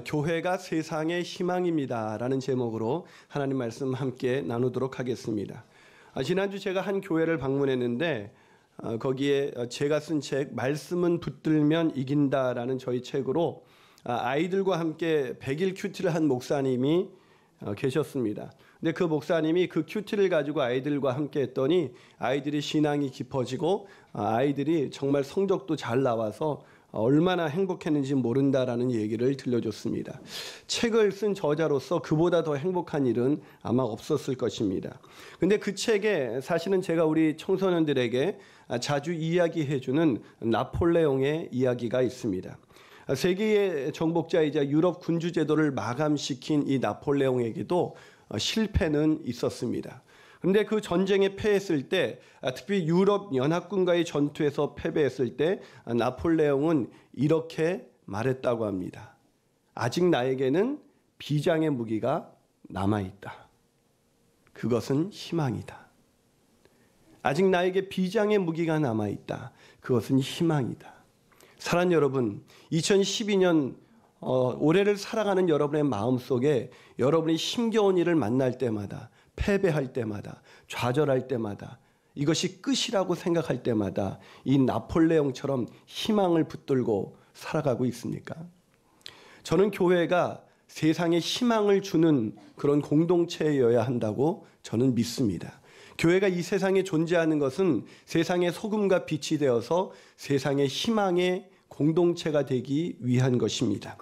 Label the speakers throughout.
Speaker 1: 교회가 세상의 희망입니다 라는 제목으로 하나님 말씀 함께 나누도록 하겠습니다. 지난주 제가 한 교회를 방문했는데 거기에 제가 쓴 책 말씀은 붙들면 이긴다 라는 저희 책으로 아이들과 함께 100일 큐티를 한 목사님이 계셨습니다. 근데 그 목사님이 그 큐티를 가지고 아이들과 함께 했더니 아이들이 신앙이 깊어지고 아이들이 정말 성적도 잘 나와서 얼마나 행복했는지 모른다라는 얘기를 들려줬습니다. 책을 쓴 저자로서 그보다 더 행복한 일은 아마 없었을 것입니다. 근데 그 책에 사실은 제가 우리 청소년들에게 자주 이야기해주는 나폴레옹의 이야기가 있습니다. 세계의 정복자이자 유럽 군주 제도를 마감시킨 이 나폴레옹에게도 실패는 있었습니다. 그런데 그 전쟁에 패했을 때, 특히 유럽 연합군과의 전투에서 패배했을 때 나폴레옹은 이렇게 말했다고 합니다. 아직 나에게는 비장의 무기가 남아있다. 그것은 희망이다. 아직 나에게 비장의 무기가 남아있다. 그것은 희망이다. 사랑하는 여러분, 2012년 올해를 살아가는 여러분의 마음속에 여러분이 힘겨운 일을 만날 때마다, 패배할 때마다, 좌절할 때마다, 이것이 끝이라고 생각할 때마다 이 나폴레옹처럼 희망을 붙들고 살아가고 있습니까? 저는 교회가 세상에 희망을 주는 그런 공동체여야 한다고 저는 믿습니다. 교회가 이 세상에 존재하는 것은 세상의 소금과 빛이 되어서 세상의 희망의 공동체가 되기 위한 것입니다.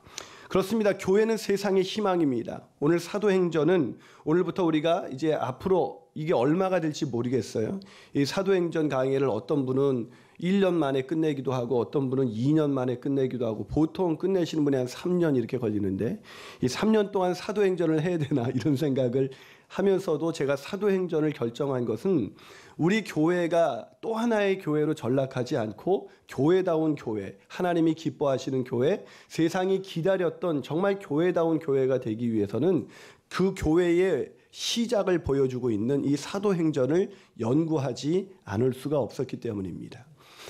Speaker 1: 그렇습니다. 교회는 세상의 희망입니다. 오늘 사도행전은 오늘부터 우리가 이제 앞으로 이게 얼마가 될지 모르겠어요. 이 사도행전 강의를 어떤 분은 1년 만에 끝내기도 하고 어떤 분은 2년 만에 끝내기도 하고 보통 끝내시는 분이 한 3년 이렇게 걸리는데 이 3년 동안 사도행전을 해야 되나 이런 생각을 하면서도 제가 사도행전을 결정한 것은 우리 교회가 또 하나의 교회로 전락하지 않고 교회다운 교회, 하나님이 기뻐하시는 교회, 세상이 기다렸던 정말 교회다운 교회가 되기 위해서는 그 교회의 시작을 보여주고 있는 이 사도행전을 연구하지 않을 수가 없었기 때문입니다.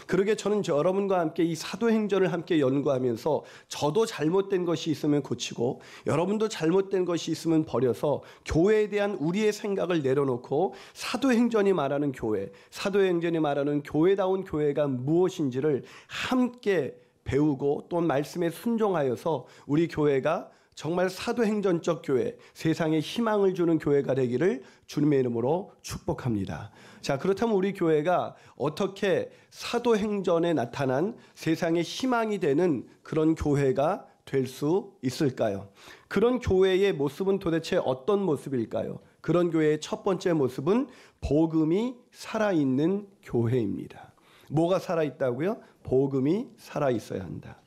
Speaker 1: 그러게 저는 여러분과 함께 이 사도행전을 함께 연구하면서 저도 잘못된 것이 있으면 고치고 여러분도 잘못된 것이 있으면 버려서 교회에 대한 우리의 생각을 내려놓고 사도행전이 말하는 교회, 사도행전이 말하는 교회다운 교회가 무엇인지를 함께 배우고 또 말씀에 순종하여서 우리 교회가 정말 사도행전적 교회, 세상에 희망을 주는 교회가 되기를 주님의 이름으로 축복합니다. 자, 그렇다면 우리 교회가 어떻게 사도행전에 나타난 세상에 희망이 되는 그런 교회가 될 수 있을까요? 그런 교회의 모습은 도대체 어떤 모습일까요? 그런 교회의 첫 번째 모습은 복음이 살아있는 교회입니다. 뭐가 살아있다고요? 복음이 살아있어야 한다.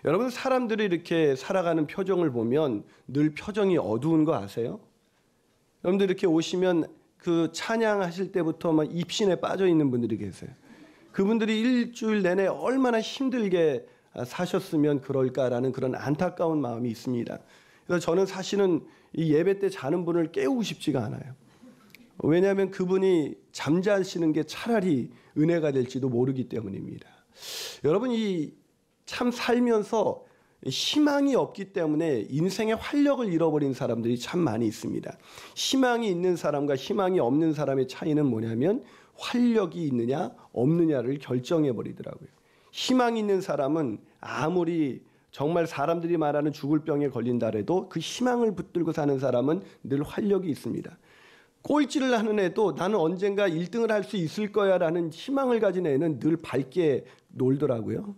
Speaker 1: 여러분, 사람들이 이렇게 살아가는 표정을 보면 늘 표정이 어두운 거 아세요? 여러분들 이렇게 오시면 그 찬양하실 때부터 막 입신에 빠져 있는 분들이 계세요. 그분들이 일주일 내내 얼마나 힘들게 사셨으면 그럴까라는 그런 안타까운 마음이 있습니다. 그래서 저는 사실은 이 예배 때 자는 분을 깨우고 싶지가 않아요. 왜냐하면 그분이 잠자시는 게 차라리 은혜가 될지도 모르기 때문입니다. 여러분, 참 살면서 희망이 없기 때문에 인생의 활력을 잃어버린 사람들이 참 많이 있습니다. 희망이 있는 사람과 희망이 없는 사람의 차이는 뭐냐면 활력이 있느냐 없느냐를 결정해버리더라고요. 희망이 있는 사람은 아무리 정말 사람들이 말하는 죽을 병에 걸린다 해도 그 희망을 붙들고 사는 사람은 늘 활력이 있습니다. 꼴찌를 하는 애도 나는 언젠가 1등을 할 수 있을 거야 라는 희망을 가진 애는 늘 밝게 놀더라고요.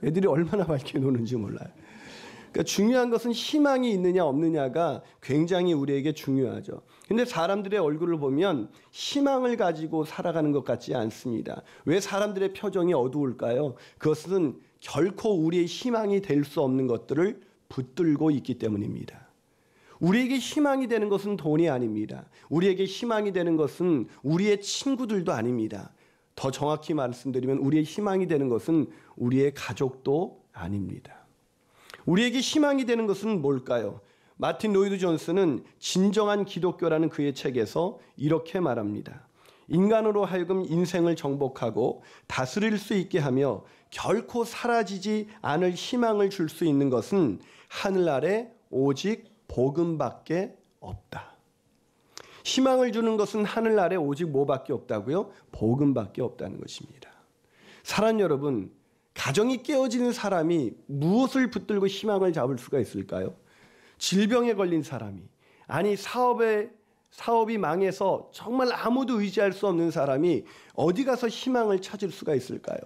Speaker 1: 애들이 얼마나 밝게 노는지 몰라요. 그러니까 중요한 것은 희망이 있느냐 없느냐가 굉장히 우리에게 중요하죠. 근데 사람들의 얼굴을 보면 희망을 가지고 살아가는 것 같지 않습니다. 왜 사람들의 표정이 어두울까요? 그것은 결코 우리의 희망이 될 수 없는 것들을 붙들고 있기 때문입니다. 우리에게 희망이 되는 것은 돈이 아닙니다. 우리에게 희망이 되는 것은 우리의 친구들도 아닙니다. 더 정확히 말씀드리면 우리의 희망이 되는 것은 우리의 가족도 아닙니다. 우리에게 희망이 되는 것은 뭘까요? 마틴 로이드 존스는 진정한 기독교라는 그의 책에서 이렇게 말합니다. 인간으로 하여금 인생을 정복하고 다스릴 수 있게 하며 결코 사라지지 않을 희망을 줄 수 있는 것은 하늘 아래 오직 복음밖에 없다. 희망을 주는 것은 하늘 아래 오직 뭐밖에 없다고요? 복음밖에 없다는 것입니다. 사랑 여러분, 가정이 깨어지는 사람이 무엇을 붙들고 희망을 잡을 수가 있을까요? 질병에 걸린 사람이, 아니 사업이 망해서 정말 아무도 의지할 수 없는 사람이 어디 가서 희망을 찾을 수가 있을까요?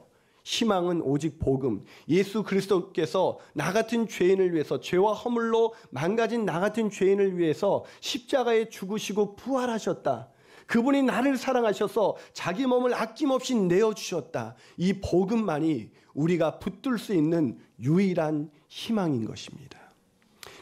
Speaker 1: 희망은 오직 복음. 예수 그리스도께서 나 같은 죄인을 위해서, 죄와 허물로 망가진 나 같은 죄인을 위해서 십자가에 죽으시고 부활하셨다. 그분이 나를 사랑하셔서 자기 몸을 아낌없이 내어주셨다. 이 복음만이 우리가 붙들 수 있는 유일한 희망인 것입니다.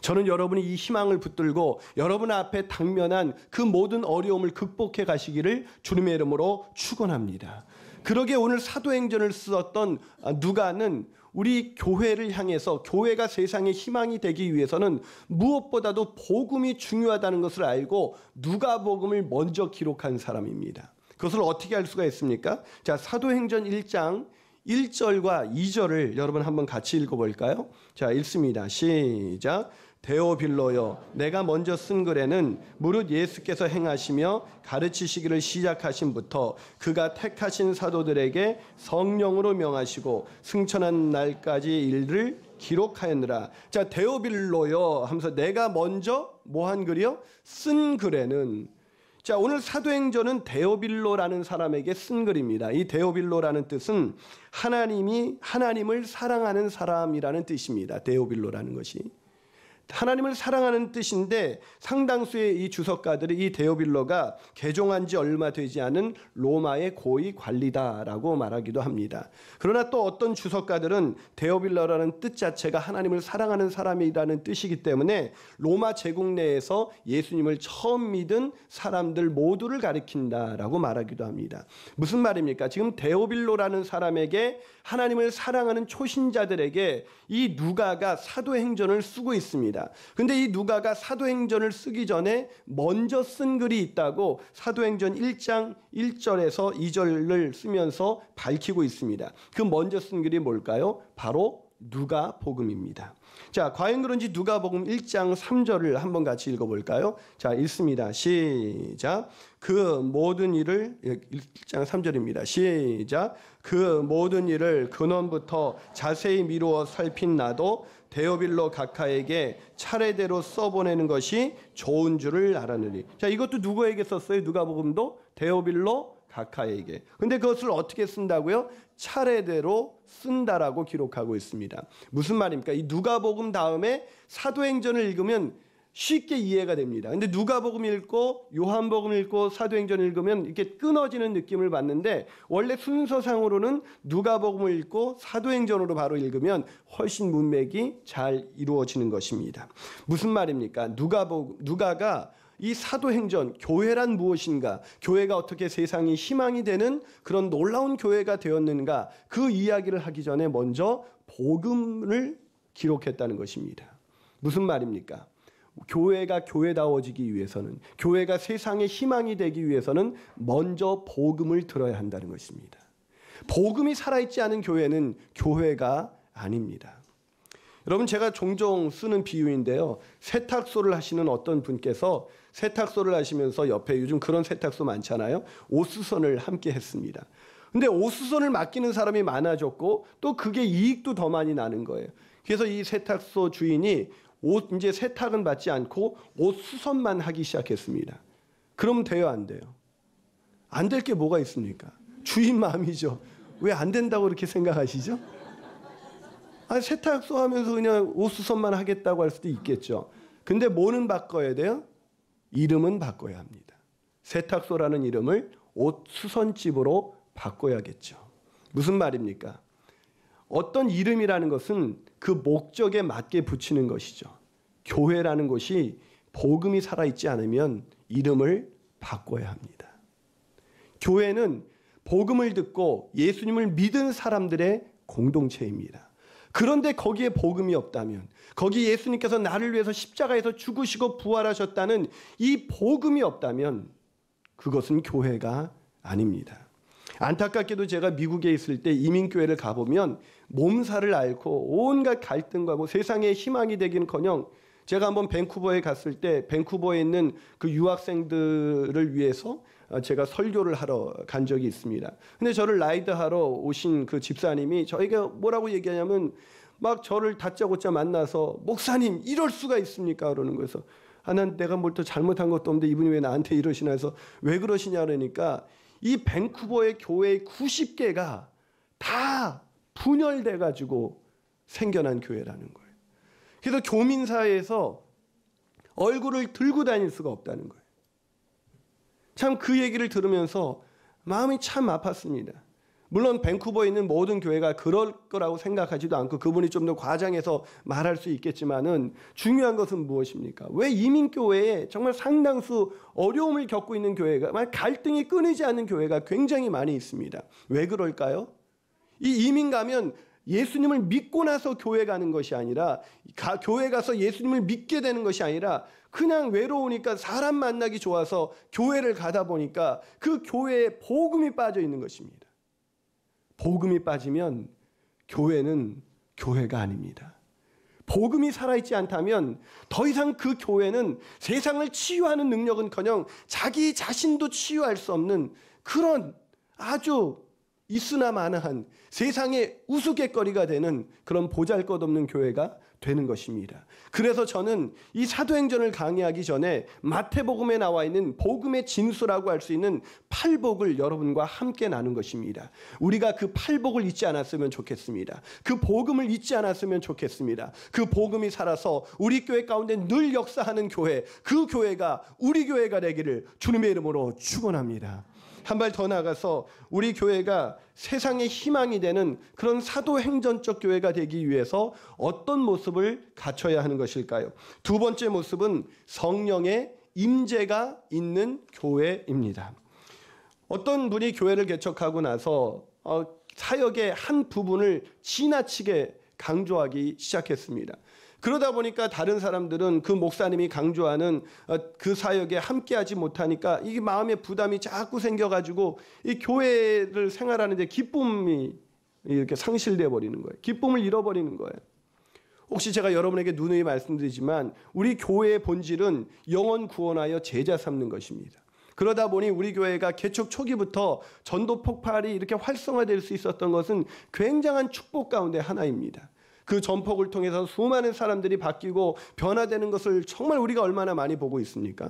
Speaker 1: 저는 여러분이 이 희망을 붙들고 여러분 앞에 당면한 그 모든 어려움을 극복해 가시기를 주님의 이름으로 축원합니다. 그러게 오늘 사도행전을 쓰었던 누가는 우리 교회를 향해서, 교회가 세상의 희망이 되기 위해서는 무엇보다도 복음이 중요하다는 것을 알고 누가복음을 먼저 기록한 사람입니다. 그것을 어떻게 알 수가 있습니까? 자, 사도행전 1장 1절과 2절을 여러분 한번 같이 읽어볼까요? 자, 읽습니다. 시작. 데오빌로여, 내가 먼저 쓴 글에는 무릇 예수께서 행하시며 가르치시기를 시작하신부터 그가 택하신 사도들에게 성령으로 명하시고 승천한 날까지 일을 기록하였느라. 자, 데오빌로여 하면서 내가 먼저 뭐한 글이요? 쓴 글에는. 자, 오늘 사도행전은 데오빌로라는 사람에게 쓴 글입니다. 이 데오빌로라는 뜻은 하나님을 사랑하는 사람이라는 뜻입니다. 데오빌로라는 것이 하나님을 사랑하는 뜻인데, 상당수의 이 주석가들이 이 데오빌로가 개종한 지 얼마 되지 않은 로마의 고위 관리다라고 말하기도 합니다. 그러나 또 어떤 주석가들은 데오빌로라는 뜻 자체가 하나님을 사랑하는 사람이라는 뜻이기 때문에 로마 제국 내에서 예수님을 처음 믿은 사람들 모두를 가리킨다라고 말하기도 합니다. 무슨 말입니까? 지금 데오빌로라는 사람에게, 하나님을 사랑하는 초신자들에게 이 누가가 사도행전을 쓰고 있습니다. 근데 이 누가가 사도행전을 쓰기 전에 먼저 쓴 글이 있다고 사도행전 1장 1절에서 2절을 쓰면서 밝히고 있습니다. 그 먼저 쓴 글이 뭘까요? 바로 누가복음입니다. 자, 과연 그런지 누가복음 1장 3절을 한번 같이 읽어볼까요? 자, 읽습니다. 시작. 그 모든 일을, 1장 3절입니다. 시작. 그 모든 일을 근원부터 자세히 미루어 살핀 나도 데오빌로 각하에게 차례대로 써보내는 것이 좋은 줄을 알았느니. 자, 이것도 누구에게 썼어요? 누가복음도 데오빌로 각하에게. 근데 그것을 어떻게 쓴다고요? 차례대로 쓴다라고 기록하고 있습니다. 무슨 말입니까? 이 누가복음 다음에 사도행전을 읽으면 쉽게 이해가 됩니다. 근데 누가복음 읽고 요한복음 읽고 사도행전 읽으면 이렇게 끊어지는 느낌을 받는데, 원래 순서상으로는 누가복음을 읽고 사도행전으로 바로 읽으면 훨씬 문맥이 잘 이루어지는 것입니다. 무슨 말입니까? 누가가 이 사도행전, 교회란 무엇인가, 교회가 어떻게 세상이 희망이 되는 그런 놀라운 교회가 되었는가, 그 이야기를 하기 전에 먼저 복음을 기록했다는 것입니다. 무슨 말입니까? 교회가 교회다워지기 위해서는, 교회가 세상의 희망이 되기 위해서는 먼저 복음을 들어야 한다는 것입니다. 복음이 살아있지 않은 교회는 교회가 아닙니다. 여러분, 제가 종종 쓰는 비유인데요, 세탁소를 하시는 어떤 분께서 세탁소를 하시면서 옆에, 요즘 그런 세탁소 많잖아요, 옷수선을 함께 했습니다. 근데 옷수선을 맡기는 사람이 많아졌고 또 그게 이익도 더 많이 나는 거예요. 그래서 이 세탁소 주인이 옷 이제 세탁은 받지 않고 옷 수선만 하기 시작했습니다. 그럼 돼요, 안 돼요? 안 될 게 뭐가 있습니까? 주인 마음이죠. 왜 안 된다고 그렇게 생각하시죠? 아니, 세탁소 하면서 그냥 옷 수선만 하겠다고 할 수도 있겠죠. 근데 뭐는 바꿔야 돼요? 이름은 바꿔야 합니다. 세탁소라는 이름을 옷 수선집으로 바꿔야겠죠. 무슨 말입니까? 어떤 이름이라는 것은 그 목적에 맞게 붙이는 것이죠. 교회라는 곳이 복음이 살아있지 않으면 이름을 바꿔야 합니다. 교회는 복음을 듣고 예수님을 믿은 사람들의 공동체입니다. 그런데 거기에 복음이 없다면, 거기 예수님께서 나를 위해서 십자가에서 죽으시고 부활하셨다는 이 복음이 없다면 그것은 교회가 아닙니다. 안타깝게도 제가 미국에 있을 때 이민교회를 가보면 몸살을 앓고 온갖 갈등과 세상의 희망이 되기는커녕 제가 한번 밴쿠버에 갔을 때 밴쿠버에 있는 그 유학생들을 위해서 제가 설교를 하러 간 적이 있습니다. 근데 저를 라이드하러 오신 그 집사님이 저에게 뭐라고 얘기하냐면 막 저를 다짜고짜 만나서 목사님 이럴 수가 있습니까? 그러는 거예요. 난 내가 뭘 또 잘못한 것도 없는데 이분이 왜 나한테 이러시나 해서 왜 그러시냐 그러니까 이 밴쿠버의 교회 90개가 다 분열돼 가지고 생겨난 교회라는 거예요. 그래서 교민사회에서 얼굴을 들고 다닐 수가 없다는 거예요. 참 그 얘기를 들으면서 마음이 참 아팠습니다. 물론 밴쿠버에 있는 모든 교회가 그럴 거라고 생각하지도 않고 그분이 좀 더 과장해서 말할 수 있겠지만은 중요한 것은 무엇입니까? 왜 이민교회에 정말 상당수 어려움을 겪고 있는 교회가, 갈등이 끊이지 않는 교회가 굉장히 많이 있습니다. 왜 그럴까요? 이 이민 가면 예수님을 믿고 나서 교회 가는 것이 아니라 교회 가서 예수님을 믿게 되는 것이 아니라 그냥 외로우니까 사람 만나기 좋아서 교회를 가다 보니까 그 교회에 복음이 빠져 있는 것입니다. 복음이 빠지면 교회는 교회가 아닙니다. 복음이 살아있지 않다면 더 이상 그 교회는 세상을 치유하는 능력은커녕 자기 자신도 치유할 수 없는 그런 아주 있으나 마나한 세상의 우스갯거리가 되는 그런 보잘것없는 교회가 되는 것입니다. 그래서 저는 이 사도행전을 강의하기 전에 마태복음에 나와 있는 복음의 진수라고 할 수 있는 팔복을 여러분과 함께 나눈 것입니다. 우리가 그 팔복을 잊지 않았으면 좋겠습니다. 그 복음을 잊지 않았으면 좋겠습니다. 그 복음이 살아서 우리 교회 가운데 늘 역사하는 교회, 그 교회가 우리 교회가 되기를 주님의 이름으로 축원합니다. 한 발 더 나가서 우리 교회가 세상의 희망이 되는 그런 사도행전적 교회가 되기 위해서 어떤 모습을 갖춰야 하는 것일까요? 두 번째 모습은 성령의 임재가 있는 교회입니다. 어떤 분이 교회를 개척하고 나서 사역의 한 부분을 지나치게 강조하기 시작했습니다. 그러다 보니까 다른 사람들은 그 목사님이 강조하는 그 사역에 함께하지 못하니까 이게 마음의 부담이 자꾸 생겨가지고 이 교회를 생활하는 데 기쁨이 이렇게 상실돼 버리는 거예요. 기쁨을 잃어버리는 거예요. 혹시 제가 여러분에게 누누이 말씀드리지만 우리 교회의 본질은 영혼 구원하여 제자 삼는 것입니다. 그러다 보니 우리 교회가 개척 초기부터 전도 폭발이 이렇게 활성화될 수 있었던 것은 굉장한 축복 가운데 하나입니다. 그 전폭을 통해서 수많은 사람들이 바뀌고 변화되는 것을 정말 우리가 얼마나 많이 보고 있습니까?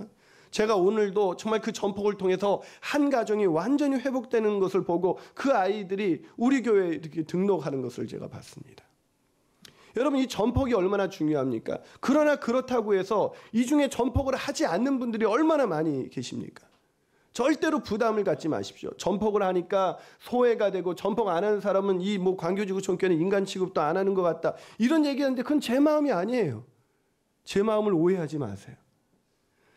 Speaker 1: 제가 오늘도 정말 그 전폭을 통해서 한 가정이 완전히 회복되는 것을 보고 그 아이들이 우리 교회에 이렇게 등록하는 것을 제가 봤습니다. 여러분, 이 전폭이 얼마나 중요합니까? 그러나 그렇다고 해서 이 중에 전폭을 하지 않는 분들이 얼마나 많이 계십니까? 절대로 부담을 갖지 마십시오. 전폭을 하니까 소외가 되고 전폭 안 하는 사람은 이 광교지구촌교회는 인간 취급도 안 하는 것 같다. 이런 얘기하는데 그건 제 마음이 아니에요. 제 마음을 오해하지 마세요.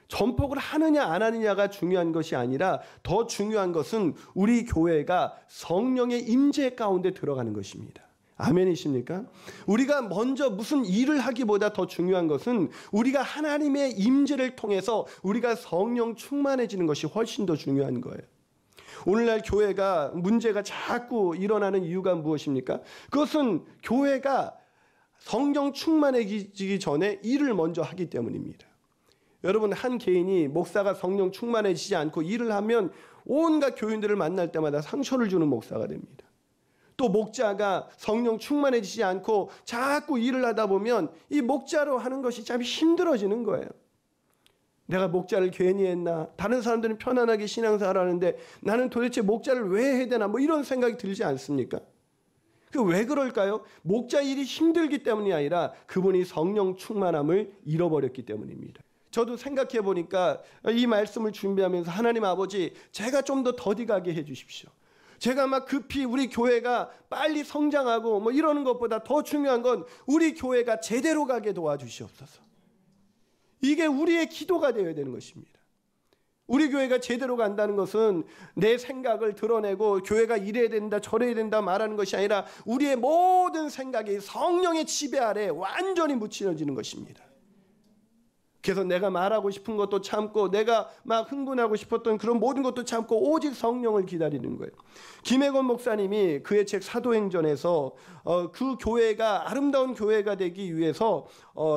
Speaker 1: 전폭을 하느냐 안 하느냐가 중요한 것이 아니라 더 중요한 것은 우리 교회가 성령의 임재 가운데 들어가는 것입니다. 아멘이십니까? 우리가 먼저 무슨 일을 하기보다 더 중요한 것은 우리가 하나님의 임재를 통해서 우리가 성령 충만해지는 것이 훨씬 더 중요한 거예요. 오늘날 교회가 문제가 자꾸 일어나는 이유가 무엇입니까? 그것은 교회가 성령 충만해지기 전에 일을 먼저 하기 때문입니다. 여러분, 한 개인이 목사가 성령 충만해지지 않고 일을 하면 온갖 교인들을 만날 때마다 상처를 주는 목사가 됩니다. 또 목자가 성령 충만해지지 않고 자꾸 일을 하다 보면 이 목자로 하는 것이 참 힘들어지는 거예요. 내가 목자를 괜히 했나? 다른 사람들은 편안하게 신앙생활 하는데 나는 도대체 목자를 왜 해야 되나? 이런 생각이 들지 않습니까? 왜 그럴까요? 목자 일이 힘들기 때문이 아니라 그분이 성령 충만함을 잃어버렸기 때문입니다. 저도 생각해 보니까 이 말씀을 준비하면서 하나님 아버지, 제가 좀 더 더디가게 해 주십시오. 제가 막 급히 우리 교회가 빨리 성장하고 이러는 것보다 더 중요한 건 우리 교회가 제대로 가게 도와주시옵소서. 이게 우리의 기도가 되어야 되는 것입니다. 우리 교회가 제대로 간다는 것은 내 생각을 드러내고 교회가 이래야 된다 저래야 된다 말하는 것이 아니라 우리의 모든 생각이 성령의 지배 아래 완전히 묻혀지는 것입니다. 그래서 내가 말하고 싶은 것도 참고 내가 막 흥분하고 싶었던 그런 모든 것도 참고 오직 성령을 기다리는 거예요. 김혜건 목사님이 그의 책 사도행전에서 그 교회가 아름다운 교회가 되기 위해서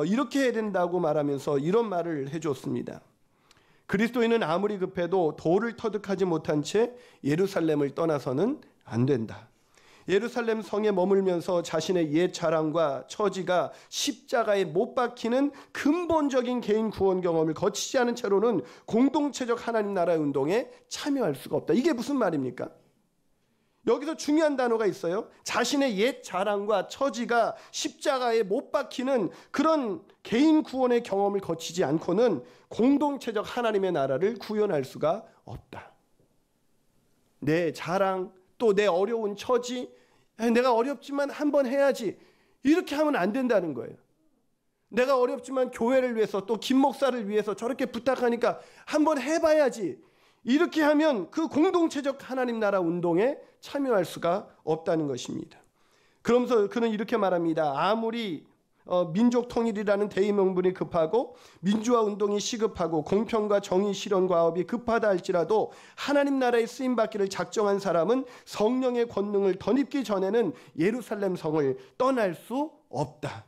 Speaker 1: 이렇게 해야 된다고 말하면서 이런 말을 해줬습니다. 그리스도인은 아무리 급해도 도를 터득하지 못한 채 예루살렘을 떠나서는 안 된다. 예루살렘 성에 머물면서 자신의 옛 자랑과 처지가 십자가에 못 박히는 근본적인 개인 구원 경험을 거치지 않은 채로는 공동체적 하나님 나라 운동에 참여할 수가 없다. 이게 무슨 말입니까? 여기서 중요한 단어가 있어요. 자신의 옛 자랑과 처지가 십자가에 못 박히는 그런 개인 구원의 경험을 거치지 않고는 공동체적 하나님의 나라를 구현할 수가 없다. 내 자랑, 또 내 어려운 처지, 내가 어렵지만 한번 해야지, 이렇게 하면 안 된다는 거예요. 내가 어렵지만 교회를 위해서 또 김 목사를 위해서 저렇게 부탁하니까 한번 해봐야지, 이렇게 하면 그 공동체적 하나님 나라 운동에 참여할 수가 없다는 것입니다. 그러면서 그는 이렇게 말합니다. 아무리 민족 통일이라는 대의명분이 급하고 민주화 운동이 시급하고 공평과 정의 실현 과업이 급하다 할지라도 하나님 나라에 쓰임받기를 작정한 사람은 성령의 권능을 덧입기 전에는 예루살렘 성을 떠날 수 없다.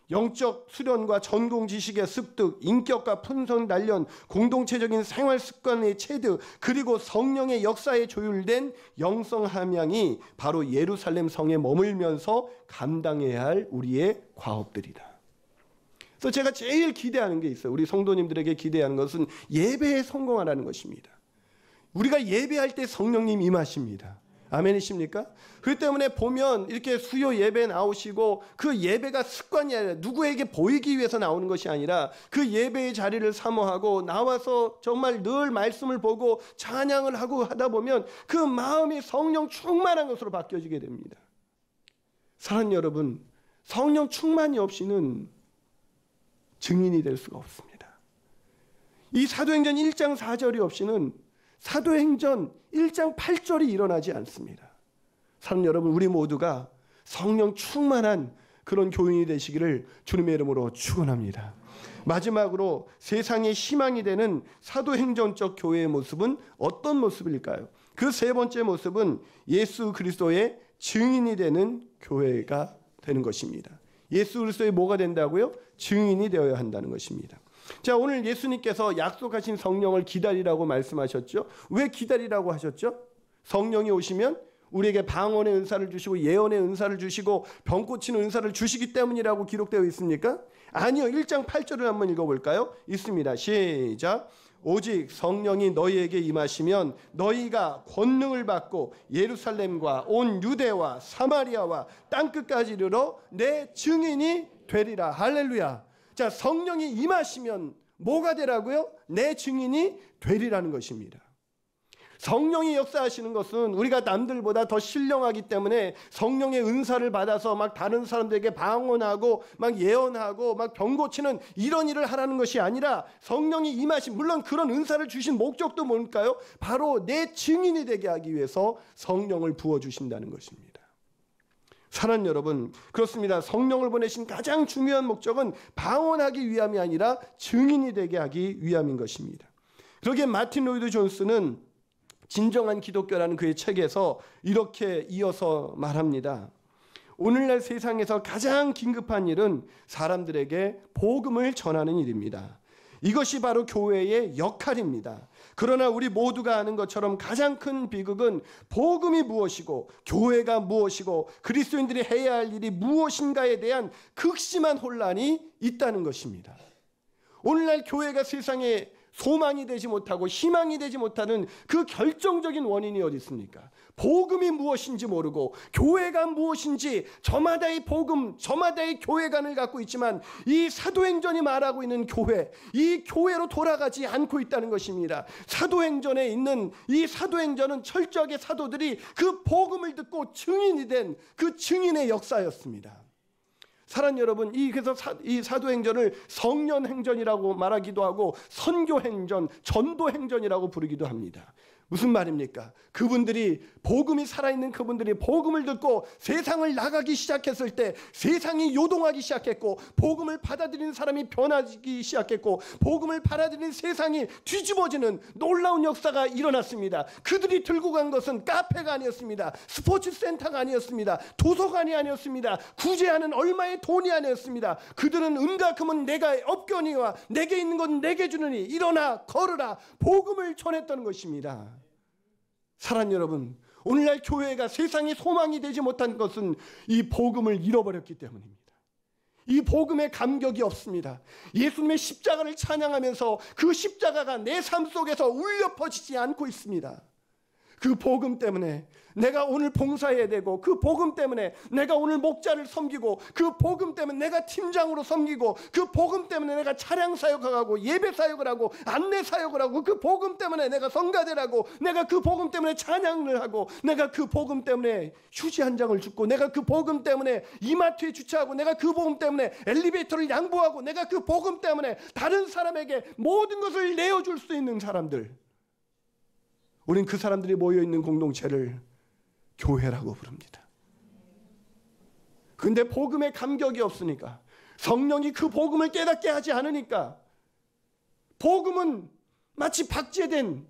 Speaker 1: 영적 수련과 전공 지식의 습득, 인격과 품성 단련, 공동체적인 생활 습관의 체득, 그리고 성령의 역사에 조율된 영성 함양이 바로 예루살렘 성에 머물면서 감당해야 할 우리의 과업들이다. 그래서 제가 제일 기대하는 게 있어요. 우리 성도님들에게 기대하는 것은 예배에 성공하라는 것입니다. 우리가 예배할 때 성령님 임하십니다. 아멘이십니까? 그렇기 때문에 보면 이렇게 수요 예배 나오시고 그 예배가 습관이 아니라 누구에게 보이기 위해서 나오는 것이 아니라 그 예배의 자리를 사모하고 나와서 정말 늘 말씀을 보고 찬양을 하고 하다 보면 그 마음이 성령 충만한 것으로 바뀌어지게 됩니다. 사랑하는 여러분, 성령 충만이 없이는 증인이 될 수가 없습니다. 이 사도행전 1장 4절이 없이는 사도행전 1장 8절이 일어나지 않습니다. 사랑하는 여러분, 우리 모두가 성령 충만한 그런 교인이 되시기를 주님의 이름으로 축원합니다. 마지막으로 세상의 희망이 되는 사도행전적 교회의 모습은 어떤 모습일까요? 그 세 번째 모습은 예수 그리스도의 증인이 되는 교회가 되는 것입니다. 예수 그리스도의 뭐가 된다고요? 증인이 되어야 한다는 것입니다. 자, 오늘 예수님께서 약속하신 성령을 기다리라고 말씀하셨죠. 왜 기다리라고 하셨죠? 성령이 오시면 우리에게 방언의 은사를 주시고 예언의 은사를 주시고 병 고치는 은사를 주시기 때문이라고 기록되어 있습니까? 아니요. 1장 8절을 한번 읽어볼까요? 있습니다. 시작. 오직 성령이 너희에게 임하시면 너희가 권능을 받고 예루살렘과 온 유대와 사마리아와 땅끝까지 이르러 내 증인이 되리라. 할렐루야. 자, 성령이 임하시면 뭐가 되라고요? 내 증인이 되리라는 것입니다. 성령이 역사하시는 것은 우리가 남들보다 더 신령하기 때문에 성령의 은사를 받아서 막 다른 사람들에게 방언하고 막 예언하고 막 병 고치는 이런 일을 하라는 것이 아니라 성령이 임하신, 물론 그런 은사를 주신 목적도 뭘까요? 바로 내 증인이 되게 하기 위해서 성령을 부어주신다는 것입니다. 사랑하는 여러분, 그렇습니다. 성령을 보내신 가장 중요한 목적은 방언하기 위함이 아니라 증인이 되게 하기 위함인 것입니다. 그러기에 마틴 로이드 존스는 진정한 기독교라는 그의 책에서 이렇게 이어서 말합니다. 오늘날 세상에서 가장 긴급한 일은 사람들에게 복음을 전하는 일입니다. 이것이 바로 교회의 역할입니다. 그러나 우리 모두가 아는 것처럼 가장 큰 비극은 복음이 무엇이고 교회가 무엇이고 그리스도인들이 해야 할 일이 무엇인가에 대한 극심한 혼란이 있다는 것입니다. 오늘날 교회가 세상에 소망이 되지 못하고 희망이 되지 못하는 그 결정적인 원인이 어디 있습니까? 복음이 무엇인지 모르고 교회가 무엇인지 저마다의 복음, 저마다의 교회관을 갖고 있지만 이 사도행전이 말하고 있는 교회, 이 교회로 돌아가지 않고 있다는 것입니다. 사도행전에 있는 이 사도행전은 철저하게 사도들이 그 복음을 듣고 증인이 된 그 증인의 역사였습니다. 사랑하는 여러분, 그래서 이 사도행전을 성년행전이라고 말하기도 하고 선교행전, 전도행전이라고 부르기도 합니다. 무슨 말입니까? 그분들이, 복음이 살아있는 그분들이 복음을 듣고 세상을 나가기 시작했을 때 세상이 요동하기 시작했고, 복음을 받아들이는 사람이 변하기 시작했고, 복음을 받아들이는 세상이 뒤집어지는 놀라운 역사가 일어났습니다. 그들이 들고 간 것은 카페가 아니었습니다. 스포츠 센터가 아니었습니다. 도서관이 아니었습니다. 구제하는 얼마의 돈이 아니었습니다. 그들은 은과 금은 내가 없거니와 내게 있는 건 내게 주느니 일어나 걸으라, 복음을 전했던 것입니다. 사랑하는 여러분, 오늘날 교회가 세상의 소망이 되지 못한 것은 이 복음을 잃어버렸기 때문입니다. 이 복음에 감격이 없습니다. 예수님의 십자가를 찬양하면서 그 십자가가 내 삶 속에서 울려 퍼지지 않고 있습니다. 그 복음 때문에 내가 오늘 봉사해야 되고, 그 복음 때문에 내가 오늘 목자를 섬기고, 그 복음 때문에 내가 팀장으로 섬기고, 그 복음 때문에 내가 차량 사역을 하고 예배 사역을 하고 안내 사역을 하고, 그 복음 때문에 내가 성가대를 하고, 내가 그 복음 때문에 찬양을 하고, 내가 그 복음 때문에 휴지 한 장을 줍고, 내가 그 복음 때문에 이마트에 주차하고, 내가 그 복음 때문에 엘리베이터를 양보하고, 내가 그 복음 때문에 다른 사람에게 모든 것을 내어줄 수 있는 사람들, 우린 그 사람들이 모여있는 공동체를 교회라고 부릅니다. 근데 복음에 감격이 없으니까, 성령이 그 복음을 깨닫게 하지 않으니까, 복음은 마치 박제된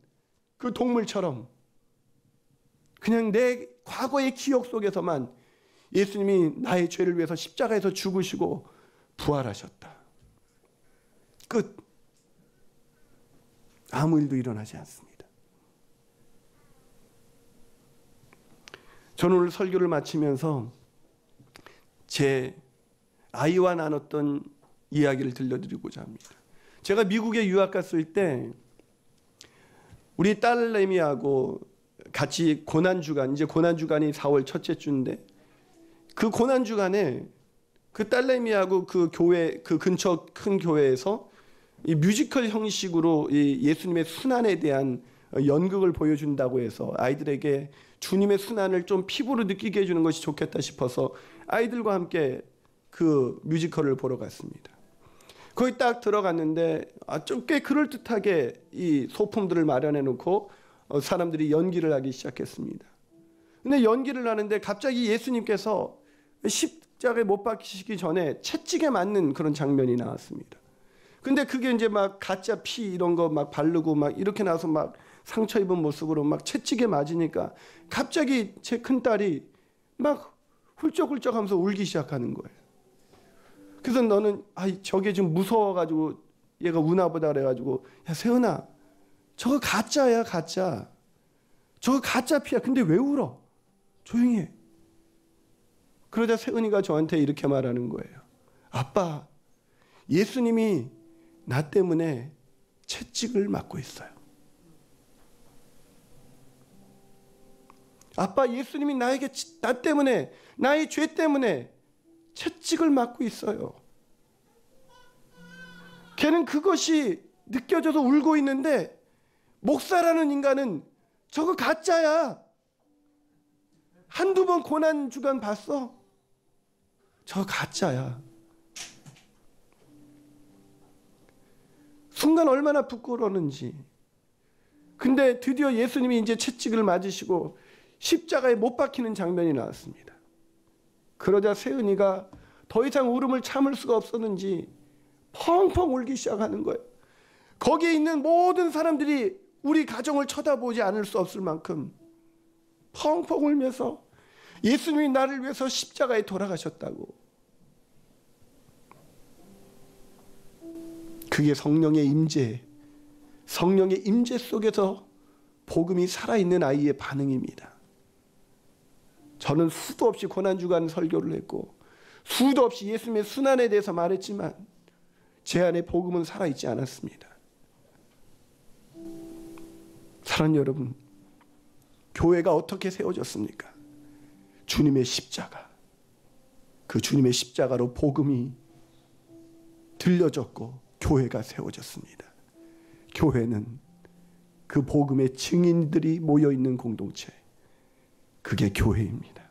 Speaker 1: 그 동물처럼 그냥 내 과거의 기억 속에서만 예수님이 나의 죄를 위해서 십자가에서 죽으시고 부활하셨다, 끝. 아무 일도 일어나지 않습니다. 저는 오늘 설교를 마치면서 제 아이와 나눴던 이야기를 들려드리고자 합니다. 제가 미국에 유학 갔을 때 우리 딸 레미하고 같이 고난주간, 이제 고난주간이 4월 첫째 주인데, 그 고난주간에 그 딸 레미하고 그 교회, 그 근처 큰 교회에서 이 뮤지컬 형식으로 이 예수님의 순환에 대한 연극을 보여준다고 해서 아이들에게 주님의 순환을 좀 피부로 느끼게 해주는 것이 좋겠다 싶어서 아이들과 함께 그 뮤지컬을 보러 갔습니다. 거기 딱 들어갔는데 좀 꽤 그럴듯하게 이 소품들을 마련해 놓고 사람들이 연기를 하기 시작했습니다. 근데 연기를 하는데 갑자기 예수님께서 십자가에 못 박히시기 전에 채찍에 맞는 그런 장면이 나왔습니다. 근데 그게 이제 막 가짜 피 이런 거 막 바르고 막 이렇게 나서 막 상처 입은 모습으로 막 채찍에 맞으니까 갑자기 제 큰딸이 막 훌쩍훌쩍 하면서 울기 시작하는 거예요. 그래서 너는 저게 좀 무서워가지고 얘가 우나보다 그래가지고, 야 세은아, 저거 가짜야, 가짜. 저거 가짜 피야. 근데 왜 울어? 조용히 해. 그러자 세은이가 저한테 이렇게 말하는 거예요. 아빠, 예수님이 나 때문에 채찍을 맞고 있어요. 아빠, 예수님이 나 때문에, 나의 죄 때문에 채찍을 맞고 있어요. 걔는 그것이 느껴져서 울고 있는데, 목사라는 인간은 저거 가짜야. 한두 번 고난주간 봤어? 저거 가짜야. 순간 얼마나 부끄러웠는지. 근데 드디어 예수님이 이제 채찍을 맞으시고 십자가에 못 박히는 장면이 나왔습니다. 그러자 세은이가 더 이상 울음을 참을 수가 없었는지 펑펑 울기 시작하는 거예요. 거기에 있는 모든 사람들이 우리 가정을 쳐다보지 않을 수 없을 만큼 펑펑 울면서 예수님이 나를 위해서 십자가에 돌아가셨다고. 그게 성령의 임재, 성령의 임재 속에서 복음이 살아있는 아이의 반응입니다. 저는 수도 없이 고난주간 설교를 했고 수도 없이 예수님의 순환에 대해서 말했지만 제 안에 복음은 살아있지 않았습니다. 사랑하는 여러분, 교회가 어떻게 세워졌습니까? 주님의 십자가, 그 주님의 십자가로 복음이 들려졌고 교회가 세워졌습니다. 교회는 그 복음의 증인들이 모여있는 공동체, 그게 교회입니다.